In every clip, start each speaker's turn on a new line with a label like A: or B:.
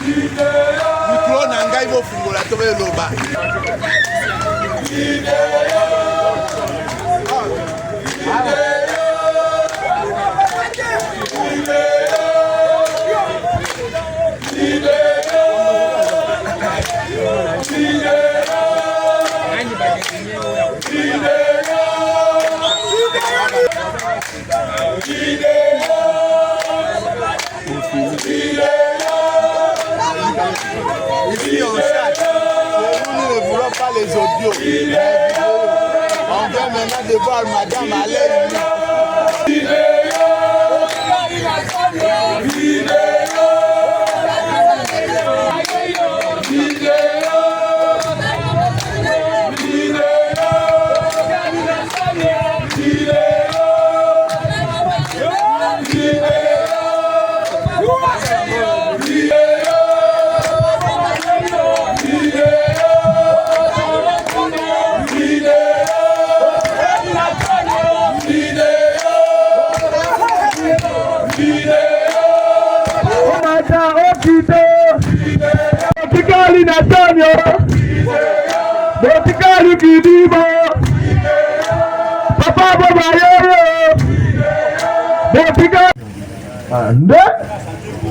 A: Micro nangai bo fungola to be loba. Ici on chat, nous ne voulons pas les audios, les vidéos. On vient maintenant de voir Madame Alain. Botikali Natanyo, Botikali Kidibo, Papa Bobayoro, Botikali. Nde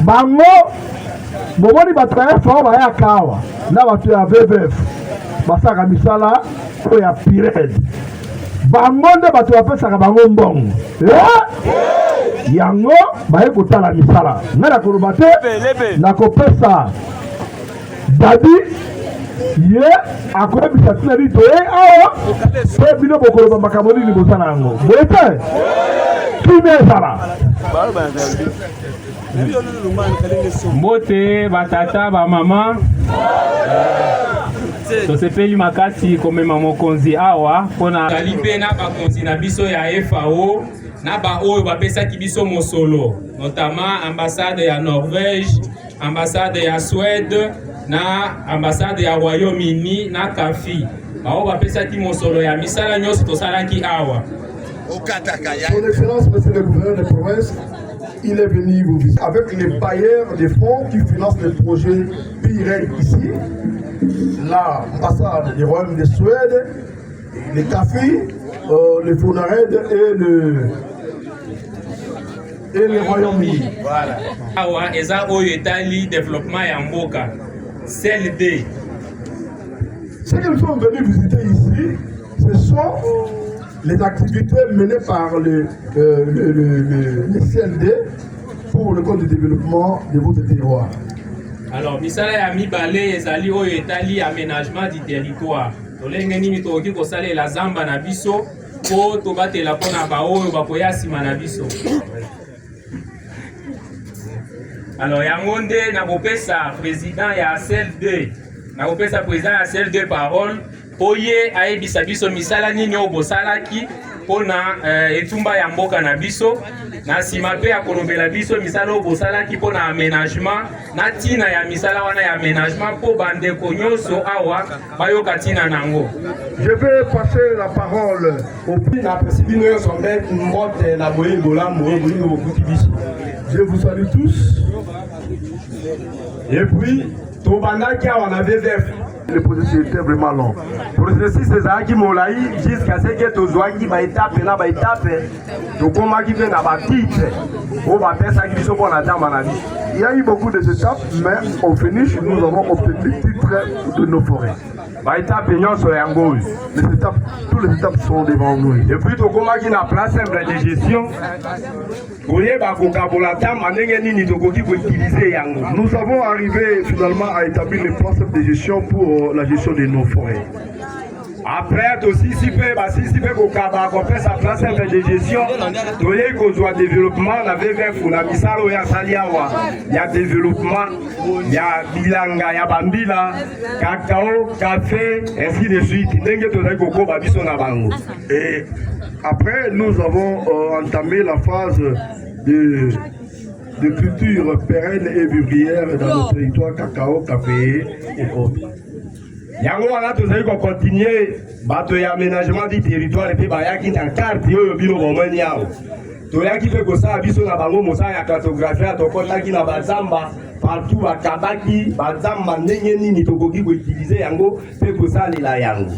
A: bango bomoni batraya fort baya kawa na batu ya VVF basaka misala ko ya pirate bango nde batu bapesaka bango mbongo yango baye kotala misala ngana koloba te na kopesa dadi ye akoyebisa tina lito awa pe bino bokoloba makambo nini bosala yango boyete kime ezala
B: mbote batata bamama tosepeli makasi komema mokonzi awa mpona ali mpe na bakonzi na biso ya FAO na baoyo bapesaki biso mosolo notamment ambassade ya Norvège, ambassade ya Suède na ambassade ya Royaume-Uni na Kafi bao bapesaki mosolo ya misala nyonso tosalaki awa.
C: Son Excellence, Monsieur le gouverneur de province, il est venu vous visiter avec les bailleurs des fonds qui financent les projets PIRED ici, l'ambassade du Royaume de Suède, les CAFI, les FONARED et le Royaume-Uni.
B: Voilà. Awa eza oyo etali développement ya mboka CLD.
C: Ce que nous sommes venus visiter ici, ce sont les activités menées par le CLD pour le compte du développement de votre terroir.
B: Alors, misala ya mibale ezali oyo etali aménagement du territoire. Tolenge nini tokoki kosalela zamba na biso po tobatela mpona baoyo bakoya nsima na biso. Alors, yango nde nakopesa président ya CLD, nakopesa président ya CLD parole po ye ayebisa biso misala nini oyo bosalaki mpona etumba ya mboka na biso na nsima mpe ya kolobela biso misala oyo bosalaki mpona aménagement na ntina ya misala wana ya aménagement mpo bandeko nyonso awa bayoka ntina nango.
C: Je vais passer la parole au Je vous salue tous.
D: Et puis, on avait
C: le processus était vraiment long.
D: Pour ceci, c'est ça qui m'a dit jusqu'à ce que tu sois qui va étape, na va étape. Donc, on m'a dit que na va titre. On va faire ça qui sont pour la dame à
C: Il y a eu beaucoup d'étapes, mais au finish, nous avons obtenu le titre de nos forêts.
D: Les étapes,
C: toutes les étapes sont devant nous.
D: Et puis, tu as qui na place simple de gestion.
C: Nous avons arrivé finalement à établir les plans de gestion pour la gestion de nos forêts.
D: Après, aussi, si peu sa place de gestion, il y a développement, il y a développement, il y a bilanga, il y a bambila, cacao, café, ainsi de suite.
C: Et après, nous avons entamé la phase de culture pérenne et vivrière dans le territoire cacao, café et autres.
D: Yango wana tozali ko continuer bato ya aménagement du territoire et puis bayaki na carte oyo bino bomoni yawo toyaki pe kosala biso na bango mosala ya cartographie atokotaki na bazamba partout à Kabaki, Bazamba Nengeni, Nitogogi, pour utiliser Yango, c'est pour ça les Yango.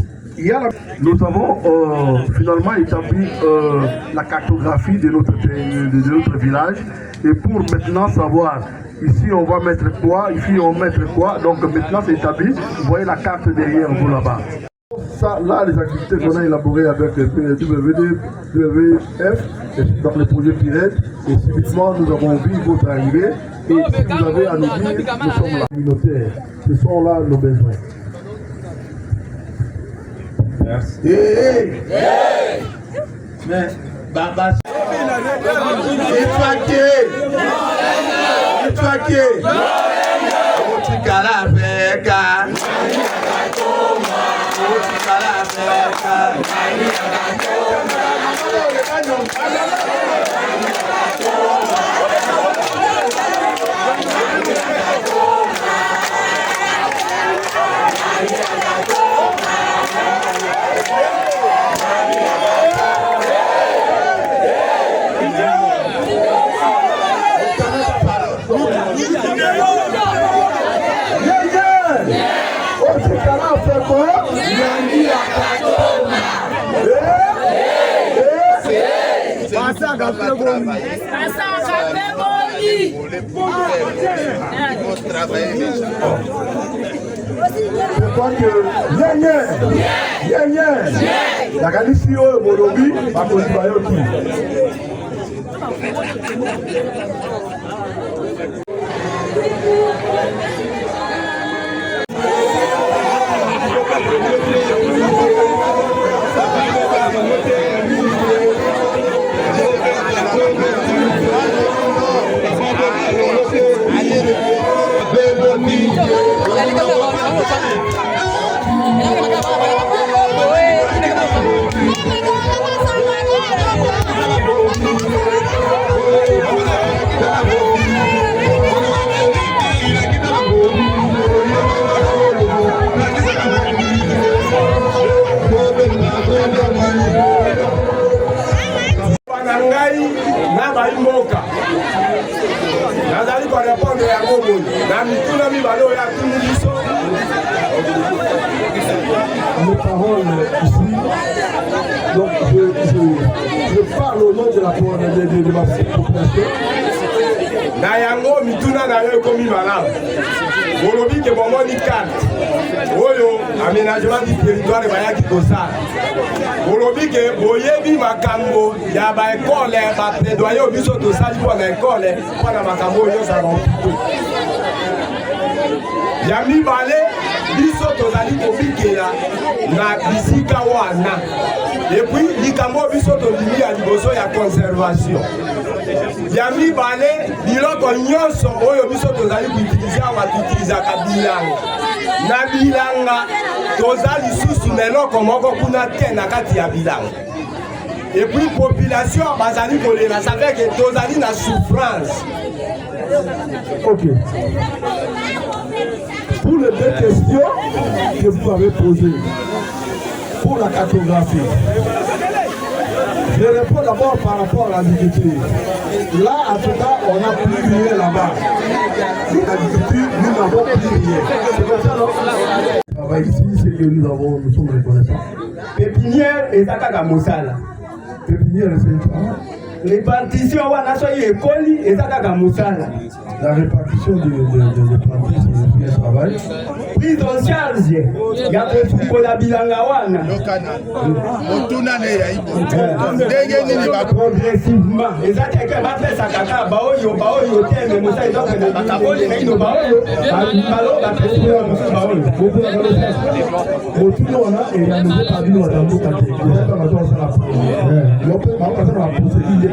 C: Nous avons finalement établi la cartographie de notre village. Et pour maintenant savoir, ici on va mettre quoi, ici on va mettre quoi. Donc maintenant c'est établi. Vous voyez la carte derrière vous là-bas. Ça, là, les activités qu'on a élaborées avec WWF, dans le projet Pirate, et subitement nous avons vu votre arrivée. Et si vous avez à nous dire, nous sommes la communautaire. Ce sont là nos besoins.
B: Merci.
C: Mais, Baba, je crois que la Galicie Molobi va continuer aussi. Les paroles ici, donc je parle au nom de ma population.
D: Nayango mituna na yo komi malamu. Bolobi ke bomoni carte. Oyo aménagement du territoire bayaki kosala. Bolobi ke boyebi makambo ya ba école ba plaidoyer biso to sali pour na école pour na makambo yo sa rompo. Ya mibale biso tozali kobikela na bisika wana. Et puis likambo biso tolimi ya liboso ya conservation. Ya mibale biloko nyonso oyo biso tozali kuutiliza awa tuutilizaka bilanga. Na bilanga tozali susu na eloko moko kuna te na kati ya bilanga. Et puis population bazali kolela, ça fait que tozali na souffrance.
C: Ok. Pour les deux questions que vous avez posées, pour la cartographie, je réponds d'abord par rapport à l'agriculture. Là, en tout cas, on n'a plus rien là-bas. L'agriculture, nous n'avons plus rien. C'est comme ça, non? Ici, c'est que nous sommes reconnaissants.
D: Pépinière et Zakaka Moussala.
C: Pépinière, c'est ça.
D: Répartition, wana soyi ekoli et Zakaka Moussala.
C: La répartition de plantes, c'est le travail.
D: Prise en charge, il y a des la bilanga wana. Progressivement, et ça quelqu'un va faire sa caca, baoyo, mais Moussa est donc de baoyo, mais il baoyo, balo, va faire baoyo.
C: Beaucoup on a et il y a nous pas vu dans le cas. Il y a pas besoin de ça. On peut pas passer dans la procédure de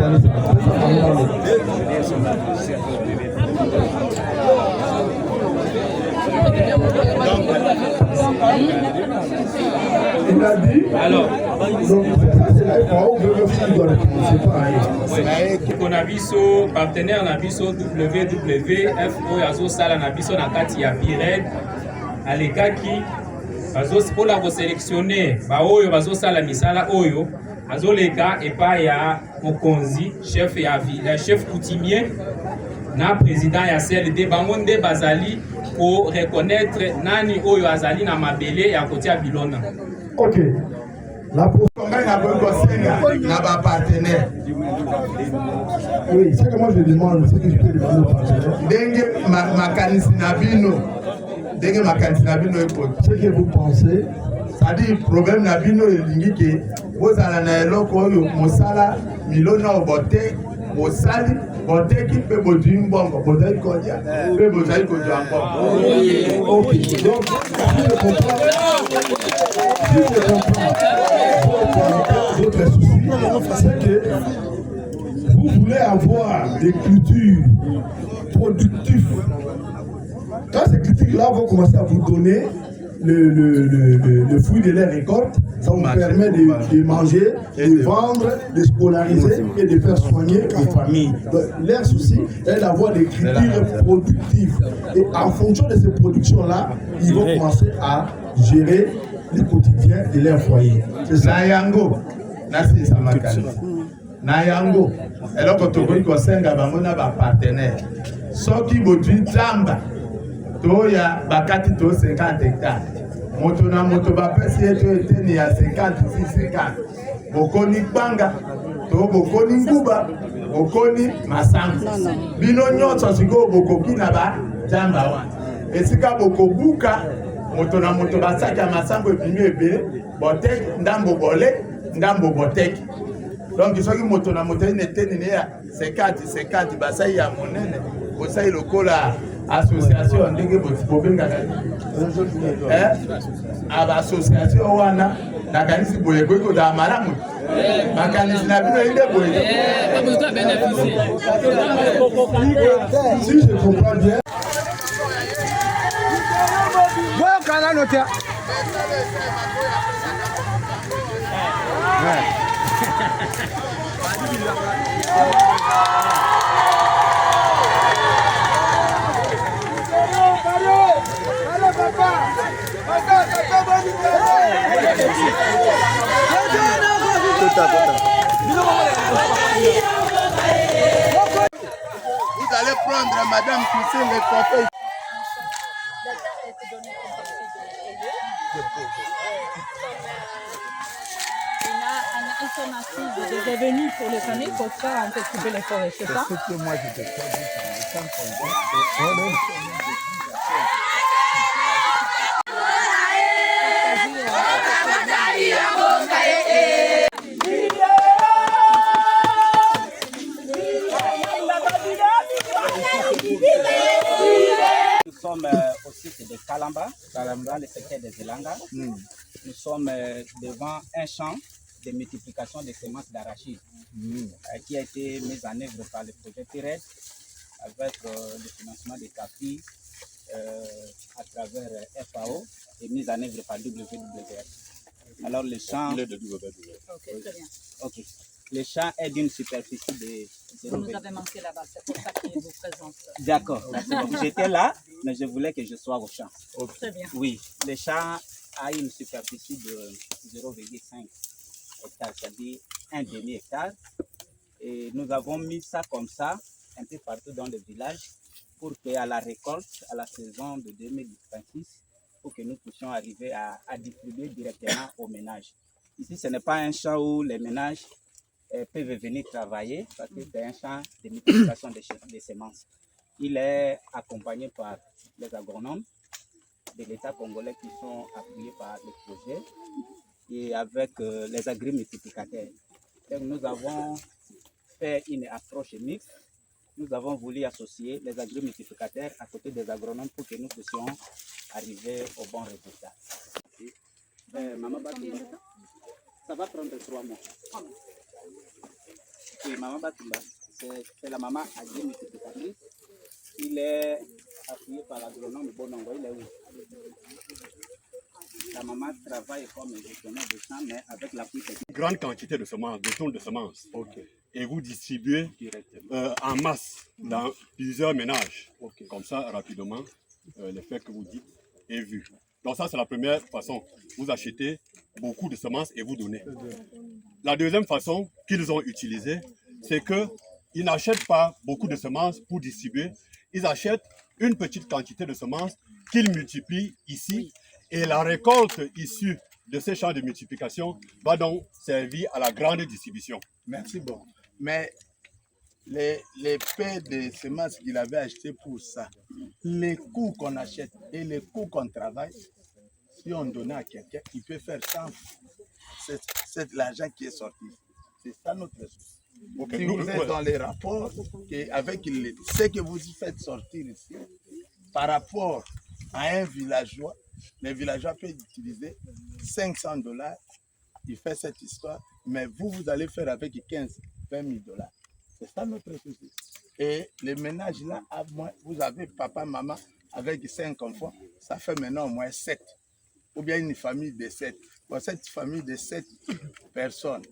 C: il a dit, alors, donc c'est là qu'on veut c'est pas
B: on a biso partenaire na biso WWF oyo azosala na biso na kati ya Pired alekaki mpona koselektione baoyo bazosala misala oyo azoleka epai ya mokonzi chef coutumier na président ya CLD bango nde bazali ko reconnaître nani oyo azali na mabele ya kotia bilona.
A: Ok. La
D: Combien na partenaire.
A: Oui, c'est que moi je demande, c'est que je peux demander aux partenaires.
D: Dengue makanisi na bino. Dengue makanisi na bino eko.
A: Ce que vous pensez,
D: c'est-à-dire problème na bino elingi ke bozala na eloko oyo mosala milona obote bosali boteki mpe bozwi mbongo bozali kodia mpe bozali kozwa mbongo.
A: ok. Donc, si je comprends votre souci, c'est que vous voulez avoir des cultures productives. Quand ces cultures-là vont commencer à vous donner le fruit de leur récolte, ça vous permet de manger, de vendre, de scolariser et de faire soigner la famille. Donc, leur souci est d'avoir des cultures productives. Et en fonction de ces productions-là, ils vont commencer à gérer le quotidien de leur foyer. C'est ça.
D: Nayango, nasi samakani. Nayango, eloko tokoki kosenga bango na ba partenaire. Soki bodwi tamba toya bakati to 50 hectares. Moto na moto bapesi eto eteni ya 50 50. Bokoni banga, to bokoni nguba, bokoni masango. Bino nyonso siko bokoki na ba tamba wana. Esika bokobuka moto na moto basaki ya masango ebimi ebele, boteki ndambo bole, ndambo boteki. Donc soki moto na moto eteni ne ya 50 50 basai ya monene, bosai lokola association ndenge bobengaka aba association wana nakanisi boye koki da malamu makanisi na bino inde boye.
A: Si je comprends bien,
D: Vous allez prendre Madame Toussaint les photos.
E: Alternative de revenus pour les familles pour ça on peut couper les forêts, c'est ça?
A: c'est que moi j'étais pas
F: Nous sommes au site de Kalamba, dans le secteur des Zelanga. Nous sommes devant un champ de multiplication des semences d'arachide qui a été mis en œuvre par le projet PIRED avec le financement des CAFI à travers FAO et mis en œuvre par WWF. Alors le champ...
E: Ok, très bien.
F: Ok. Le champ est d'une superficie de 0,20.
E: Vous nous avez manqué là-bas, c'est pour ça qu'il vous présente.
F: D'accord, j'étais là, mais je voulais que je sois au champ.
E: Très bien.
F: Oui, le champ a une superficie de 0,5 hectares, c'est-à-dire un demi-hectare. Et nous avons mis ça comme ça, un peu partout dans le village, pour qu'à la récolte, à la saison de 2026, pour que nous puissions arriver à distribuer directement aux ménages. Ici, ce n'est pas un champ où les ménages peuvent venir travailler, parce que c'est un champ de multiplication des semences. Il est accompagné par les agronomes de l'État congolais qui sont appuyés par le projet et avec les agrimultiplicateurs. Donc nous avons fait une approche mixte. Nous avons voulu associer les agrimultiplicateurs à côté des agronomes pour que nous puissions arriver au bon résultat. Maman Batumba, ça va prendre 3 mois. Oui, Maman Batumba, c'est la maman agrimultiplicatrice. Il est appuyé par l'agronome Bonongo. Il est où? La maman travaille comme gestionnaire de champ, mais avec l'appui technique.
G: Grande quantité de semences, de tonnes de semences. Et vous distribuez en masse dans plusieurs ménages. Comme ça, rapidement, l'effet que vous dites est vu. Donc ça, c'est la première façon. Vous achetez beaucoup de semences et vous donnez. La deuxième façon qu'ils ont utilisée, c'est que ils n'achètent pas beaucoup de semences pour distribuer. Ils achètent une petite quantité de semences qu'ils multiplient ici. Et la récolte issue de ces champs de multiplication va donc servir à la grande distribution.
H: Merci beaucoup. Mais les paix de semences qu'il avait acheté pour ça, les coûts qu'on achète et les coûts qu'on travaille, si on donnait à quelqu'un, il peut faire ça. C'est l'argent qui est sorti. C'est ça notre ressource. Okay. Si vous êtes dans les rapports avec ce que vous faites sortir ici, par rapport à un villageois, le villageois peut utiliser $500, il fait cette histoire, mais vous allez faire avec 15, 20 000 $. C'est ça notre souci. Et les ménages là, vous avez papa, maman avec 5 enfants, ça fait maintenant au moins 7. Ou bien une famille de 7. Bon, cette famille de 7 personnes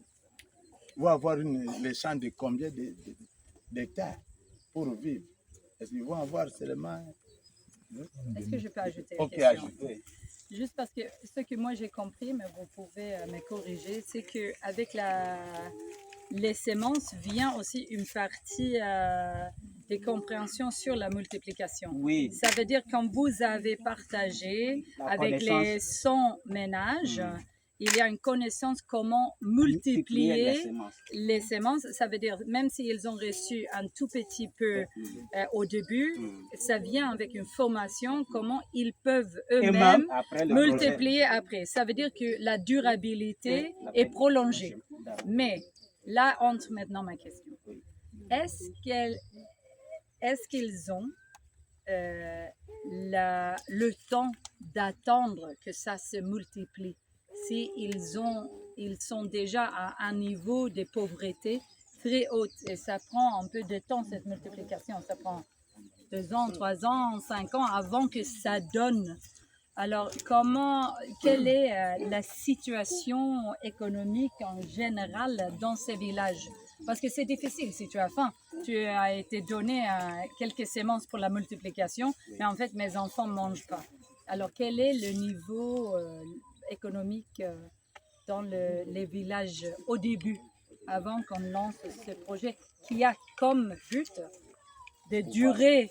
H: va avoir les champs de combien d'hectares pour vivre? Est-ce qu'ils vont avoir seulement...
E: Est-ce que je peux ajouter une
H: question? Ajouter.
E: Juste parce que ce que moi j'ai compris, mais vous pouvez me corriger, c'est qu'avec les semences vient aussi une partie des compréhensions sur la multiplication.
F: Oui.
E: Ça veut dire quand vous avez partagé avec les 100 ménages, il y a une connaissance comment multiplier les semences. Ça veut dire, même s'ils ont reçu un tout petit peu au début, ça vient avec une formation, comment ils peuvent eux-mêmes multiplier après. Ça veut dire que la durabilité est prolongée. Mais là entre maintenant ma question. Est-ce qu'ils ont le temps d'attendre que ça se multiplie? Si ils sont déjà à un niveau de pauvreté très haut et ça prend un peu de temps cette multiplication, ça prend 2 ans, 3 ans, 5 ans avant que ça donne. Alors quelle est la situation économique en général dans ces villages? Parce que c'est difficile si tu as faim. Tu as été donné quelques semences pour la multiplication, mais en fait mes enfants ne mangent pas. Alors quel est le niveau économique dans les villages au début, avant qu'on lance ce projet qui a comme but de durer,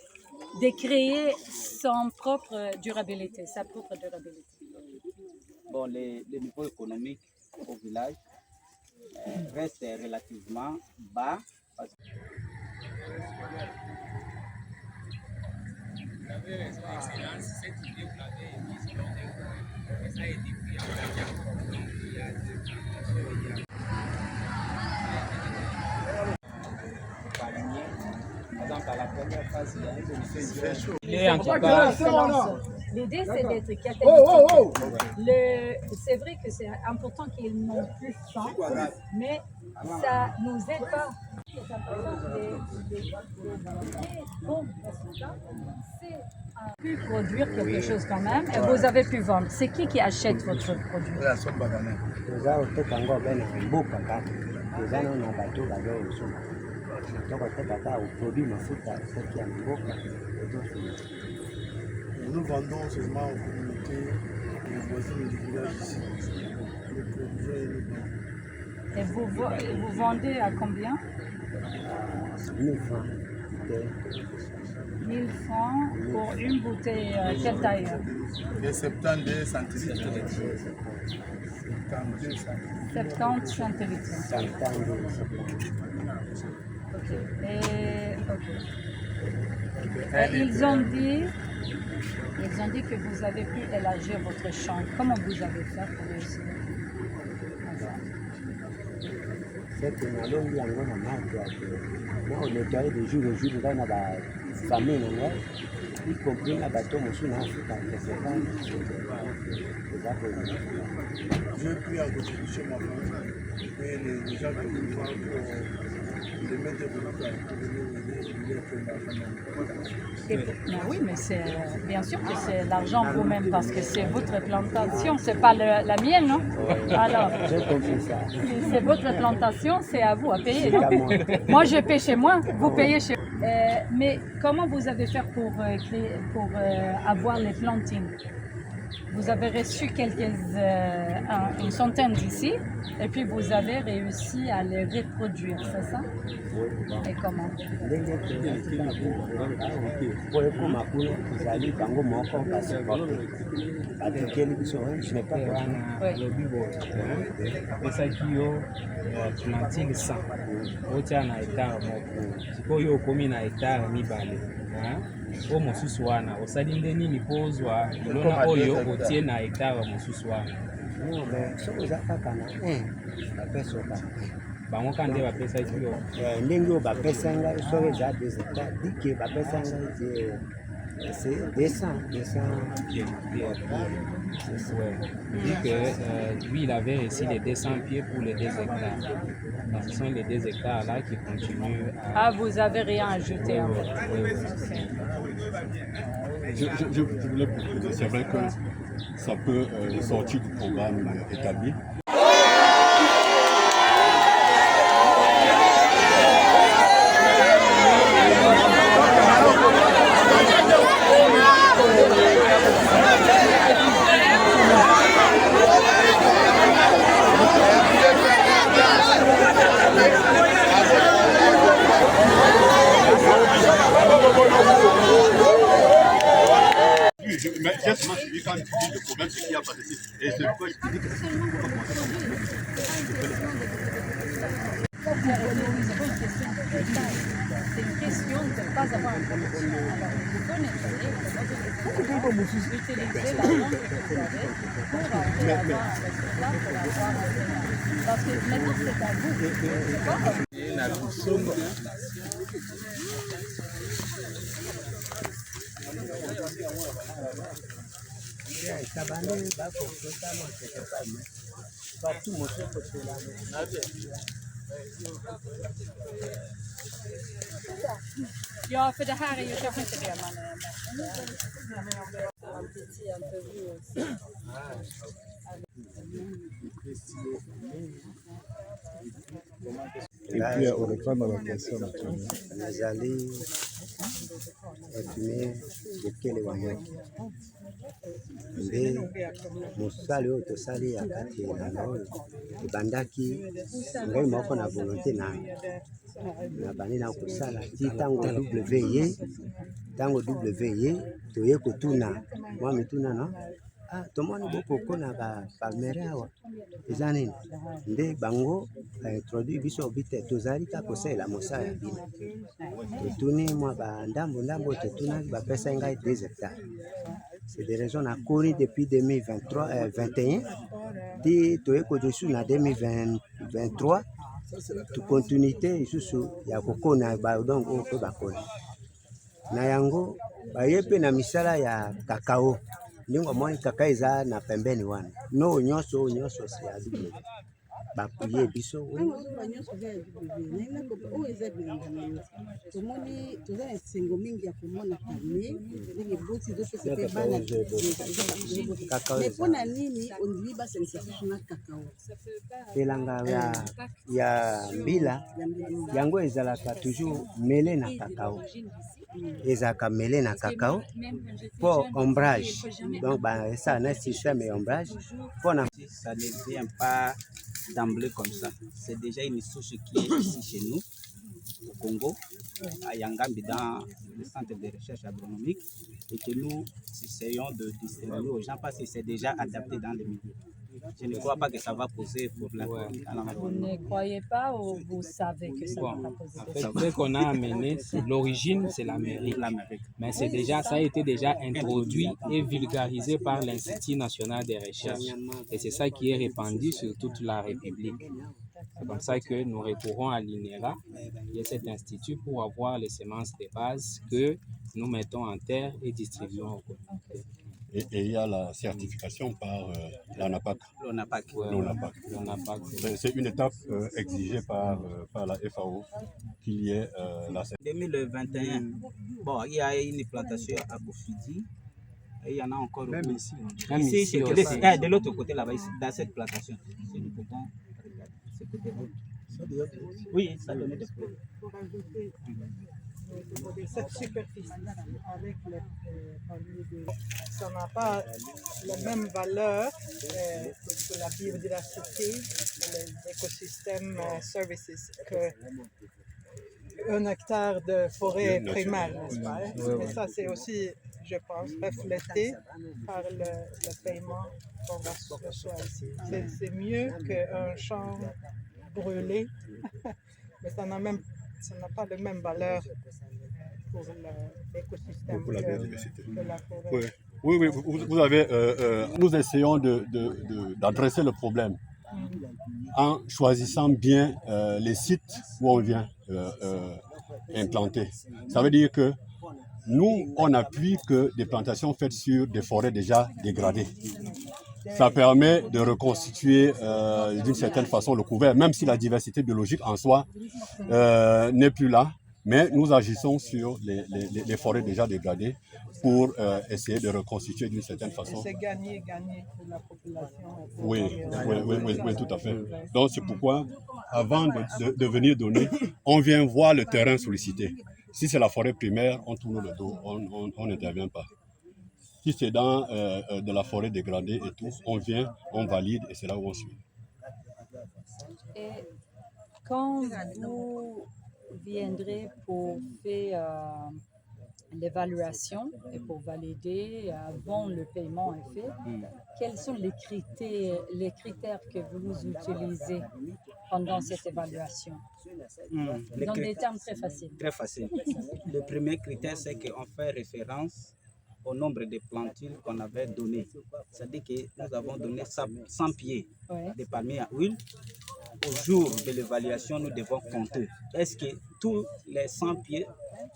E: de créer son propre durabilité, sa propre durabilité.
F: Bon, le niveau économique au village reste relativement bas.
B: Vous avez raison, Excellence, cette idée, vous l'avez mise en œuvre. Ça a été pris en compte il y a 2
E: L'idée, c'est d'être catholique. C'est vrai que c'est important qu'ils n'ont plus faim, mais ça ne nous aide pas. C'est important de bons résultats. C'est pu produire quelque chose quand même et vous avez pu vendre. C'est qui achète votre produit?
H: Nous vendons seulement aux communautés, aux voisins du village ici.
E: Et vous vendez à combien?
H: 1000 francs.
E: 1000 francs pour une bouteille, quelle taille?
H: De 72 centilitres.
E: 70 centilitres. Ok. Et ils ont dit que vous avez pu élargir votre champ. Comment vous avez fait pour réussir?
I: C'est que nous allons dire que nous avons nettoyé de jour en jour dans la famille, y compris la bateau Moussou en Afrique.
H: Je prie en contribution ma famille et les gens qui nous font les mettre de
E: oui, mais c'est bien sûr que c'est l'argent vous-même parce que c'est votre plantation, c'est pas la mienne, non? Alors, c'est votre plantation, c'est à vous à payer. Moi, je paie chez moi, vous payez chez vous. Mais comment vous avez fait pour avoir les plantines? vous avez reçu une centaine d'ici, et puis vous avez réussi à les reproduire, c'est ça? Et comment?
J: planting 100 otia na hectare moko sikoyo okomi na hectare mibale o mosusu wana osali nde nini mpo ozwa bilona oyo otie na hectare mosusu wana?
I: soki oza kaka na bapesoka
J: bango ka nde bapesaki yo
I: ndenge oyo bapesa ngai soki eza 2 hectares dike bapesa ngai c'est 200 pieds.
J: Dit que lui, il avait reçu les 200 pieds pour les 2 hectares. Donc, ce sont les 2 hectares là qui continuent à...
E: Ah, vous n'avez rien ajouté en fait.
G: Je voulais proposer, c'est vrai que ça peut sortir du programme établi. Mais j'ai seulement suivi quand tu dis le problème, c'est qu'il n'y a pas de site. Et c'est pourquoi je te dis que c'est une
E: question de ne pas avoir un connexion. Alors, vous connaissez, utiliser la langue que vous avez pour après avoir un résultat, pour avoir un... Parce que maintenant, c'est à vous. Ja, för det här är ju kanske inte det man är
K: Et puis on reprend la question naturellement.
I: nazali infirmier Bokele Wanyoki nde mosali oyo tosali ya kati na oyo ebandaki ngai moko na volonté na bandi na kosala ti ntango W ye toye kotuna mwa mituna no tomoni bokoko na bapalmere awa eza nini nde bango introduit biso bite tozali kaka kosalela mosala ya bino totuni mwa bandambo totunaki bapesa ngai 2 hectares. C'est des raisons na koni depuis 2021 ti toye kodesu na 2023 tu continuité isusu ya kokona donc oyo mpe bakoni na yango baye mpe na misala ya kakao ndenge omoni kaka eza na pembeni wana no nyonso si ya double bakuye biso
L: tomoni toza na esengo mingi ya komona palmier ndenge boti ezopesa mpe bana mais mpona nini ondimi basalisa biso na kakao
I: elanga ya mbila yango ezalaka toujours mele na kakao ezalaka mele na kakao pour ombrage donc ça na système et ombrage pour
F: ça ne vient pas d'emblée comme ça. C'est déjà une souche qui est ici chez nous, au Congo, à Yangambi, dans le centre de recherche agronomique, et que nous essayons de distribuer aux gens parce que c'est déjà adapté dans le milieu. Je ne crois pas que ça va poser problème.
E: Vous ne croyez pas ou vous savez que ça va pas poser problème?
J: En fait, ce qu'on a amené, l'origine, c'est l'Amérique. Mais c'est déjà, ça a été déjà introduit et vulgarisé par l'Institut national des recherches. Et c'est ça qui est répandu sur toute la République. C'est comme ça que nous recourons à l'INERA, qui est cet institut, pour avoir les semences de base que nous mettons en terre et distribuons aux communautés.
G: Et il y a la certification par l'ONAPAC. C'est une étape exigée par la FAO qu'il y ait la certification.
F: 2021, bon, il y a une plantation à Bofidi. Et il y en a encore
J: même ici.
F: Ici, de l'autre côté là-bas, dans cette plantation. C'est le coton. Oui, ça donne des fruits.
M: cette superficie avec les palmiers, ça n'a pas la même valeur que la biodiversité, les écosystèmes services que un hectare de forêt primaire, n'est-ce pas? Mais ça, c'est aussi, je pense, reflété par le paiement qu'on reçoit ici. C'est mieux qu'un champ brûlé, mais ça n'a pas la même valeur pour l'écosystème
G: pour la biodiversité.
M: que la forêt.
G: Oui, vous avez, nous essayons d'adresser le problème en choisissant bien les sites où on vient implanter. Ça veut dire que nous, on n'appuie que des plantations faites sur des forêts déjà dégradées. Ça permet de reconstituer d'une certaine façon le couvert, même si la diversité biologique en soi n'est plus là. Mais nous agissons sur les forêts déjà dégradées pour essayer de reconstituer d'une certaine façon.
M: C'est gagner pour la population.
G: Oui, tout à fait. Donc c'est pourquoi, avant de venir donner, on vient voir le terrain sollicité. Si c'est la forêt primaire, on tourne le dos, on n'intervient pas. Si c'est dans de la forêt dégradée et tout, on vient, on valide et c'est là où on suit.
E: Et quand vous viendrez pour faire l'évaluation et pour valider avant le paiement est fait, quels sont les critères que vous utilisez pendant cette évaluation? Dans des termes très faciles.
F: Très facile. Le premier critère, c'est qu'on fait référence au nombre de plantules qu'on avait donné. C'est-à-dire que nous avons donné 100 pieds de palmiers à huile. Au jour de l'évaluation, nous devons compter. Est-ce que tous les 100 pieds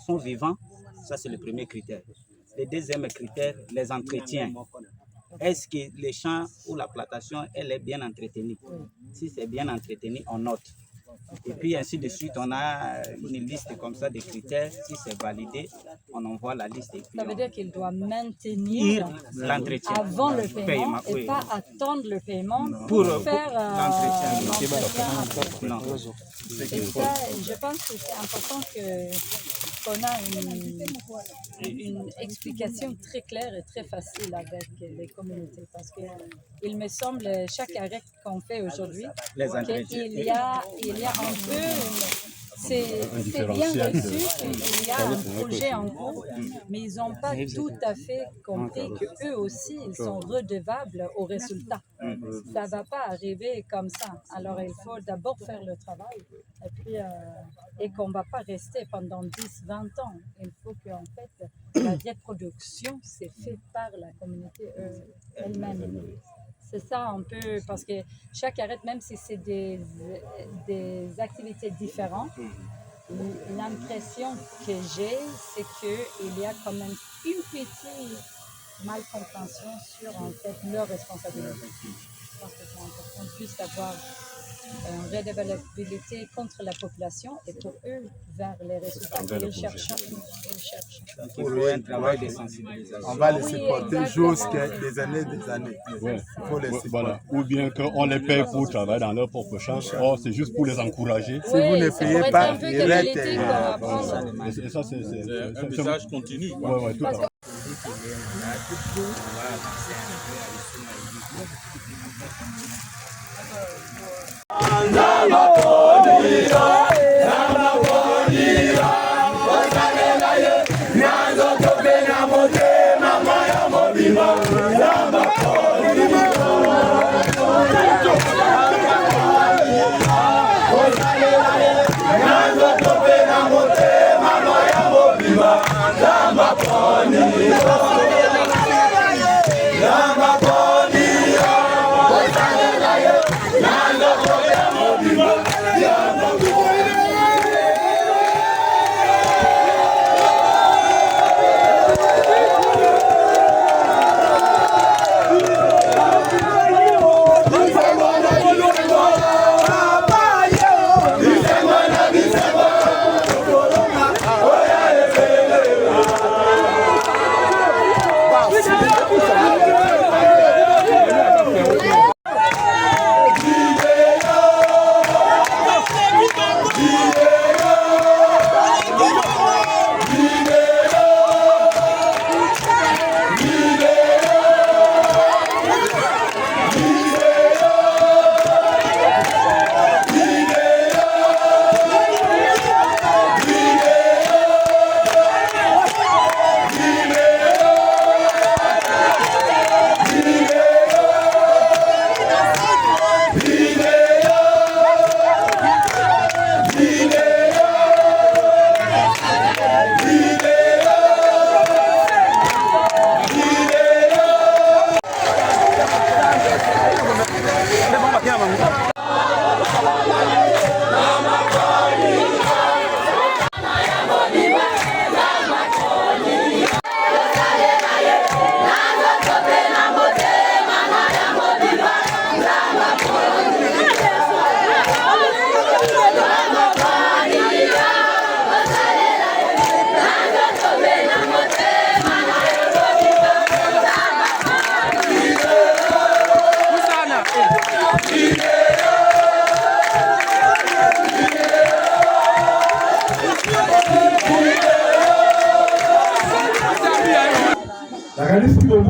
F: sont vivants? Ça, c'est le premier critère. Le deuxième critère, les entretiens. Est-ce que les champs ou la plantation, elle est bien entretenue? Si c'est bien entretenu, on note. Et puis ainsi de suite, on a une liste comme ça de critères. Si c'est validé, on envoie la liste. Et puis
E: ça veut dire qu'il doit maintenir
F: l'entretien
E: avant le paiement et pas attendre le paiement
F: pour
E: faire
F: l'entretien.
E: Et ça, je pense que c'est important qu'on a une explication très claire et très facile avec les communautés. Parce qu'il me semble, chaque arrêt qu'on fait aujourd'hui, qu'il y a un peu, c'est bien reçu qu'il y a un projet en cours, mais ils n'ont pas tout à fait compris qu'eux aussi, ils sont redevables aux résultats. Ça ne va pas arriver comme ça. Alors, il faut d'abord faire le travail et qu'on ne va pas rester pendant 10-20 ans. Il faut qu'en fait, la reproduction, c'est fait par la communauté elle-même. C'est ça un peu, parce que chaque arrêt, même si c'est des activités différentes, l'impression que j'ai, c'est qu'il y a quand même une petite malcompréhension sur en fait leur responsabilité. Je pense que c'est important juste d'avoir une redevabilité contre la population et pour eux vers les résultats qu'ils cherchent.
H: Pour eux, un travail de sensibilisation. On va les supporter jusqu'à des années.
G: Ouais.
H: Il faut les supporter.
G: Voilà. Ou bien qu'on les paye pour travailler dans leur propre champ. Or, c'est juste pour les encourager.
H: Si vous ne payez pas, ils restent.
G: Et ça, c'est
K: un message continu.
G: Oui, tout à fait.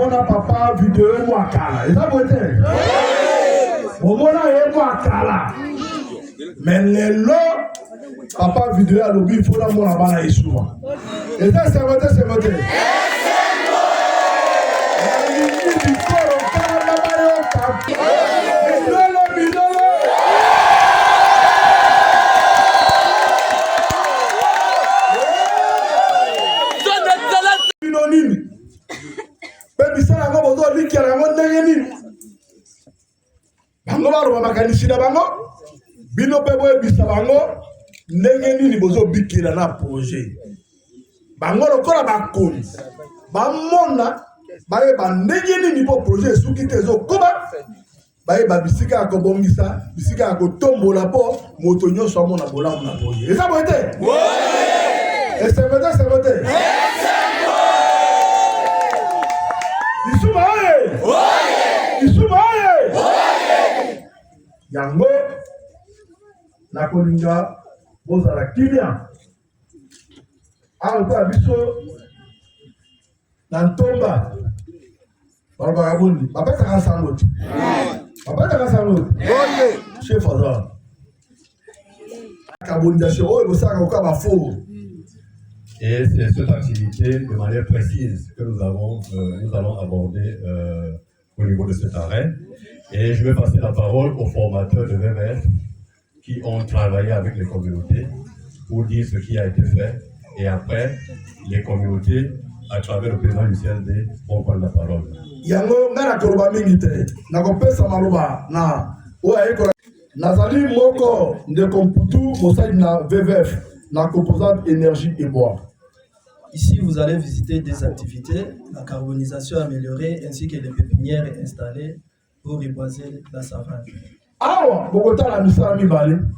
A: bomona papa vidéo moi kala. Et ça vous êtes? Bomona et moi kala. Mais les lots, papa vidéo à l'objet, il faut la mona bana Yeshua. Et ça c'est voté, c'est voté. Bango baro makanisi na bango bino pe boye bisa bango ndenge nini bozo bikila na projet bango lokola bakoni bamona baye bandenge nini po projet suki te zo koba baye babisika akobongisa bisika akotombola po moto nyonso amona bolamu na projet eza boye te c'est voté Isuma oye Isuma oye yango nakolinga bozala kimia awa biso na ntomba balobaka bondi bapesaka sango te bapesaka sango te chef azala carbonisation oyo bosalaka koka bafo.
N: Et c'est cette activité de manière précise que nous allons aborder au niveau de cet arrêt. Et je vais passer la parole aux formateurs de VVF qui ont travaillé avec les communautés pour dire ce qui a été fait. Et après, les communautés, à travers le président du CLD, vont prendre la parole.
A: Yango ngana koroba mingi te nakopesa maloba na oya ekola nazali moko de komputu mosali na VVF na composante énergie et bois.
O: Ici, vous allez visiter des activités, la carbonisation améliorée ainsi que les pépinières installées pour reboiser la savane.
A: Awa, bokota la misala mibale.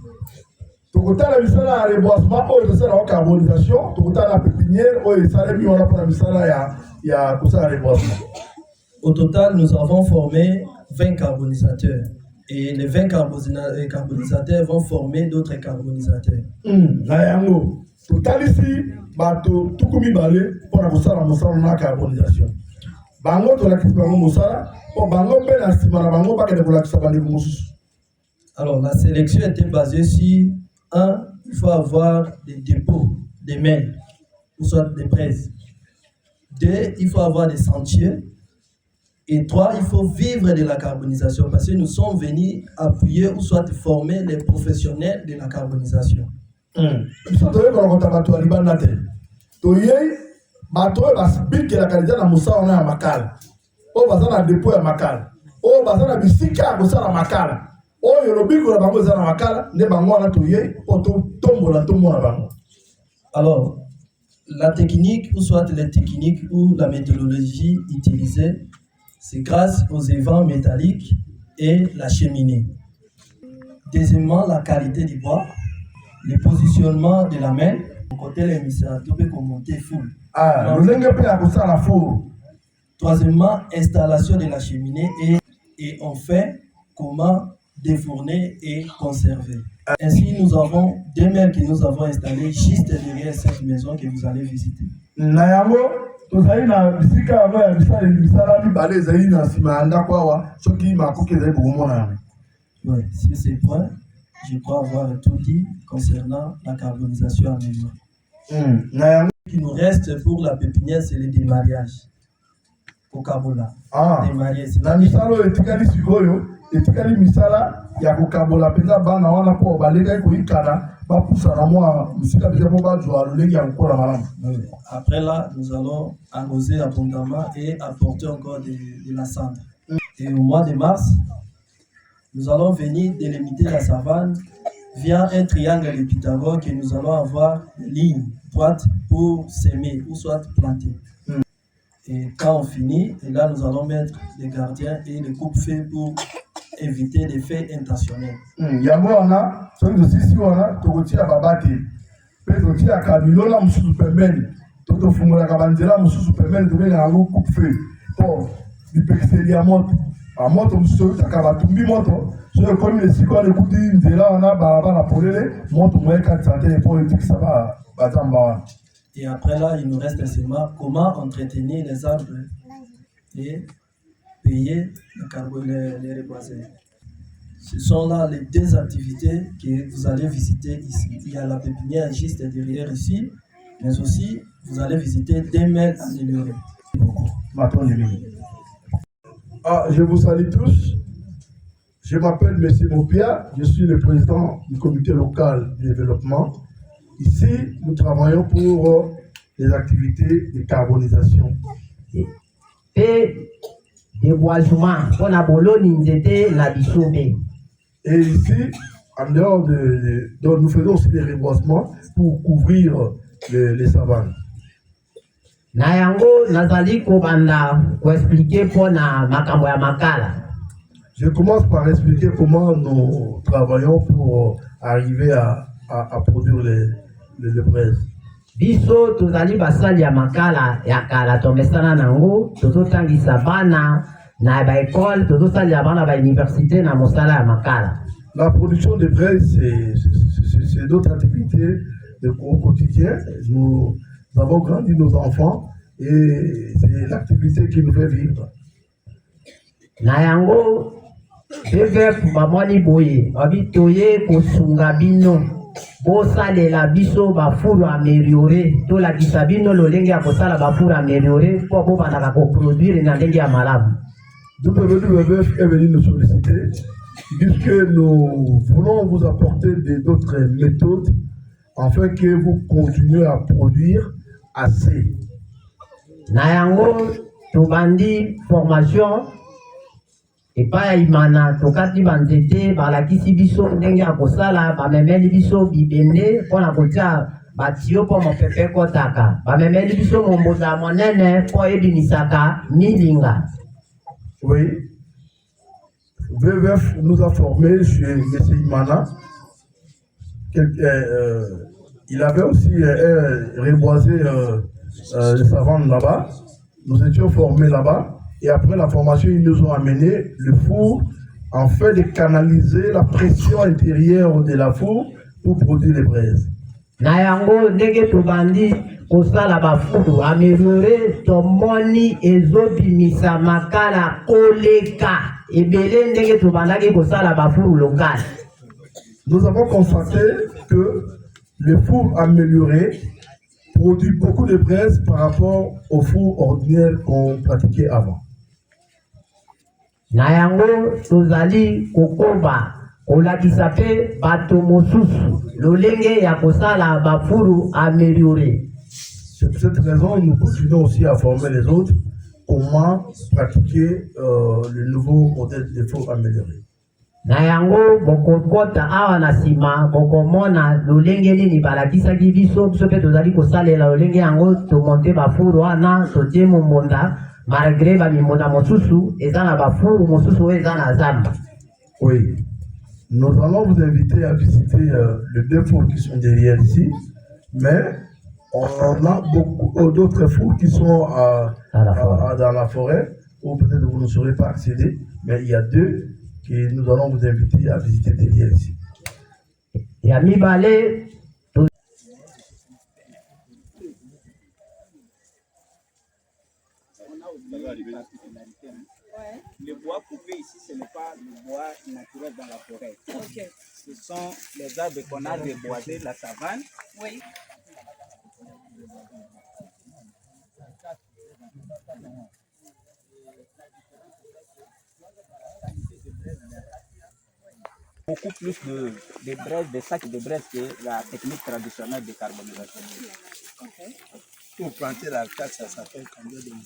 A: Tokota la misala ya reboisement ou de la carbonisation, tokota la pépinière ou installée mi on pour la misala ya kosa reboisement.
O: Au total, nous avons formé 20 carbonisateurs et les 20 carbonisateurs vont former d'autres carbonisateurs.
A: Nayango, total ici bato tukumi balé pour la mosala na carbonisation. Bango to la kisbango mosala pour bango pe na sima na bango ba ke de la kisabani mususu.
O: Alors la sélection était basée sur il faut avoir des dépôts, des mails ou soit des presses. 2, il faut avoir des sentiers. Et 3, il faut vivre de la carbonisation parce que nous sommes venus appuyer ou soit former les professionnels de la carbonisation. Alors, la technique, ou soit les techniques ou la méthodologie utilisée, c'est grâce aux évents métalliques et la cheminée. Deuxièmement, la qualité du bois, le positionnement de la main, côté l'émissaire, tout peut monter full. Troisièmement, installation de la cheminée et enfin, comment défourner et conserver. Ainsi, nous avons 2 mails que nous avons installés juste derrière cette maison que vous allez visiter. Oui, sur ces points, je crois avoir tout dit concernant la carbonisation améliorée. Ce qui nous reste pour la pépinière, c'est le démariage. Au Kabola. Démariage.
A: etikali misala ya kokabola penza bana wana po baleka koikana bapusana mwa misika bisa po bazwa lolenge ya kokola malamu.
O: Après là, nous allons arroser abondamment et apporter encore de la cendre. Et au mois de mars, nous allons venir délimiter la savane via un triangle de Pythagore que nous allons avoir des lignes droites pour semer ou soit planter. Et quand on finit, et là nous allons mettre des gardiens et les coupe-feux pour éviter des faits intentionnels.
A: Yango wana, soki tosisi wana, tokotia babate. Pe totia kabilola mususu pembeni. Tofungolaka banzela mususu pembeni tobenga yango coupe-feu. Po bipekiseli ya moto. A moto mususu taka batumbi moto. Soki ekomi esika wana ekuti nzela wana balabala polele, moto moye 4 cm po etikisa bazamba wana.
O: Et après là, il nous reste seulement comment entretenir les arbres et payer les reboisés. Ce sont là les deux activités que vous allez visiter ici. Il y a la pépinière juste derrière ici, mais aussi vous allez visiter des mails améliorés.
C: Je vous salue tous. Je m'appelle M. Mopia, je suis le président du comité local de développement. Ici, nous travaillons pour les activités de carbonisation. Et ici, en dehors donc nous faisons aussi des reboisements pour couvrir les savanes. Je commence par expliquer comment nous travaillons pour arriver à produire les braises.
P: Biso tozali basali ya makala ya kala tomesana nango tozotangisa bana na ba école tozosali ya bana ba université na mosala ya makala.
C: La production de braises c'est d'autres activités au quotidien. Nous avons grandi nos enfants et c'est l'activité qui nous fait vivre.
P: Na yango BVF mamoni boye abitoye kosunga bino bosalela biso bafulu amélioré tolakisa bino lolenge ya kosala bafulu amélioré po bobandaka koproduire na ndenge ya malamu.
C: WWF est venu nous solliciter puisque nous voulons vous apporter d'autres méthodes afin que vous continuez à produire assez.
P: Na yango tobandi formation epa imana tokati banzete balakisi biso ndenge ya kosala bamemeli biso bibende mpona kotia batio mpo mopepe kotaka bamemeli biso momboza monene mpo ebimisaka milinga.
C: Oui, WWF nous a formés chez M. Imana. Il avait aussi reboisé les savanes là-bas. Nous étions formés là-bas. Et après la formation, ils nous ont amené le four en fait de canaliser la pression intérieure de la four pour produire les braises.
P: Na yango ndenge tobandi kosala bafulu amélioré tomoni ezobimisa makala koleka ebele ndenge tobandaki kosala bafulu local.
C: Nous avons constaté que le four amélioré produit beaucoup de braises par rapport au four ordinaire qu'on pratiquait avant.
P: Na yango tozali kokoba olakisa pe bato mosusu lolenge ya kosala bafuru amélioré.
C: C'est pour cette raison nous continuons aussi à former les autres comment pratiquer le nouveau modèle de four amélioré.
P: Na yango bokokota awa na sima bokomona lolenge nini balakisaki biso biso pe tozali kosalela lolenge yango tomonte bafuru wana totie momonda malgré bamimonda mosusu eza na bafuru mosusu oyo eza na zamba.
C: Oui, nous allons vous inviter à visiter les deux fours qui sont derrière ici, mais on a beaucoup d'autres fours qui sont dans la forêt, où peut-être vous ne saurez pas accéder, mais il y a deux que nous allons vous inviter à visiter derrière ici.
P: Yami Balé.
F: Le bois coupé ici, ce n'est pas le bois naturel dans la forêt. Okay. Ce sont les arbres qu'on a reboisés, la savane. Oui. Beaucoup plus de braises, de sacs de braises que la technique traditionnelle de carbonisation. Okay.
H: Pour planter la casse, ça s'appelle combien de mois?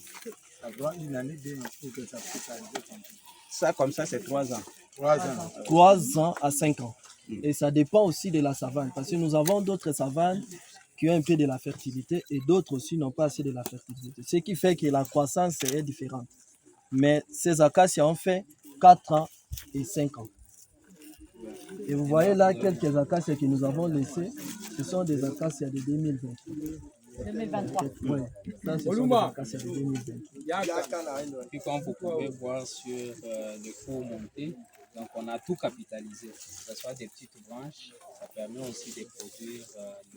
H: Ça doit une année, 2 ans pour que ça puisse arriver comme ça.
F: Ça, comme ça, c'est 3 ans.
H: 3 ans.
O: 3 ans à 5 ans. Et ça dépend aussi de la savane. Parce que nous avons d'autres savanes qui ont un peu de la fertilité et d'autres aussi n'ont pas assez de la fertilité. Ce qui fait que la croissance est différente. Mais ces acacias ont fait 4 ans et 5 ans. Et vous voyez là quelques acacias que nous avons laissés. Ce sont des acacias de 2020.
E: 2023.
O: Oui, ça c'est des acacias de 2020.
J: Puis comme vous pouvez voir sur le four monté, donc on a tout capitalisé. Que ce soit des petites branches, ça permet aussi de produire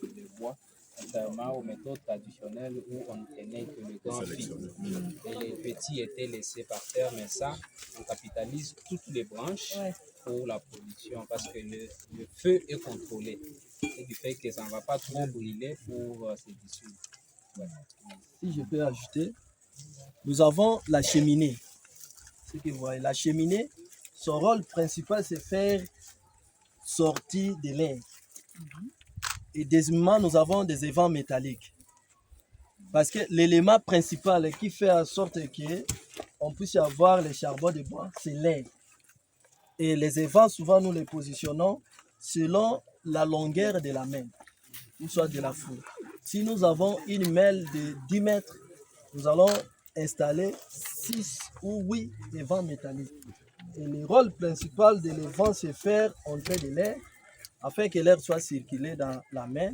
J: le bois contrairement aux méthodes traditionnelles où on ne tenait que le grand fil et les petits étaient laissés par terre. Mais ça, on capitalise toutes les branches pour la production parce que le feu est contrôlé et du fait que ça ne va pas trop brûler pour se dissoudre.
O: Si je peux ajouter, nous avons la cheminée. Ce que vous voyez, la cheminée, son rôle principal, c'est faire sortir de l'air. Et deuxièmement, nous avons des évents métalliques. Parce que l'élément principal qui fait en sorte qu'on puisse avoir les charbons de bois, c'est l'air. Et les évents, souvent, nous les positionnons selon la longueur de la main, ou soit de la foule. Si nous avons une mêle de 10 mètres, nous allons installer 6 ou 8 évents métalliques. Et le rôle principal de l'évent, c'est faire entrer de l'air afin que l'air soit circulé dans la main,